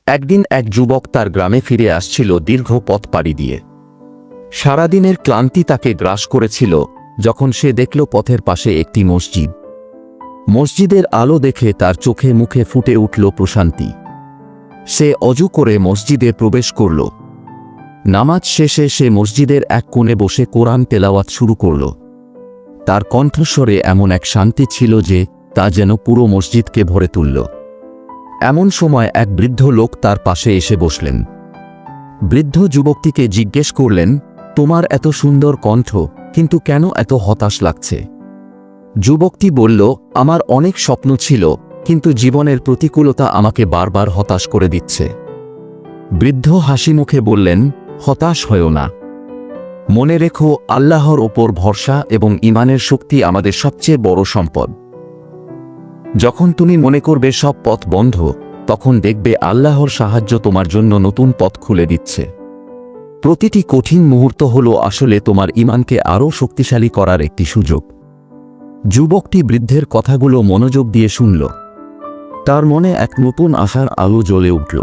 একদিন এক যুবক তার গ্রামে ফিরে আসছিল দীর্ঘ পথ পাড়ি দিয়ে। সারাদিনের ক্লান্তি তাকে গ্রাস করেছিল যখন সে দেখল পথের পাশে একটি মসজিদ। মসজিদের আলো দেখে তার চোখে মুখে ফুটে উঠল প্রশান্তি। সে অজু করে মসজিদে প্রবেশ করল। নামাজ শেষে সে মসজিদের এক কোণে বসে কোরআন তেলাওয়াত শুরু করল। তার কণ্ঠস্বরে এমন এক শান্তি ছিল যে তা যেন পুরো মসজিদকে ভরে তুলল। এমন সময় এক বৃদ্ধ লোক তার পাশে এসে বসলেন। বৃদ্ধ যুবকটিকে জিজ্ঞেস করলেন, তোমার এত সুন্দর কণ্ঠ, কিন্তু কেন এত হতাশ লাগছে? যুবকটি বলল, আমার অনেক স্বপ্ন ছিল, কিন্তু জীবনের প্রতিকূলতা আমাকে বারবার হতাশ করে দিচ্ছে। বৃদ্ধ হাসি মুখে বললেন, হতাশ হয়ো না। মনে রেখো, আল্লাহর ওপর ভরসা এবং ঈমানের শক্তি আমাদের সবচেয়ে বড় সম্পদ। যখন তুমি মনে করবে সব পথ বন্ধ, তখন দেখবে আল্লাহর সাহায্য তোমার জন্য নতুন পথ খুলে দিচ্ছে। প্রতিটি কঠিন মুহূর্ত হলো আসলে তোমার ঈমানকে আরও শক্তিশালী করার একটি সুযোগ। যুবকটি বৃদ্ধের কথাগুলো মনোযোগ দিয়ে শুনল। তার মনে এক নতুন আশার আলো জ্বলে উঠল।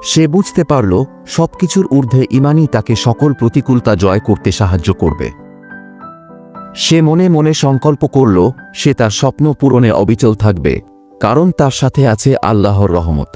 সে বুঝতে পারল, সবকিছুর ঊর্ধ্বে ঈমানই তাকে সকল প্রতিকূলতা জয় করতে সাহায্য করবে। সে মনে মনে সংকল্প করল, সে তার স্বপ্ন পূরণে অবিচল থাকবে, কারণ তার সাথে আছে আল্লাহর রহমত।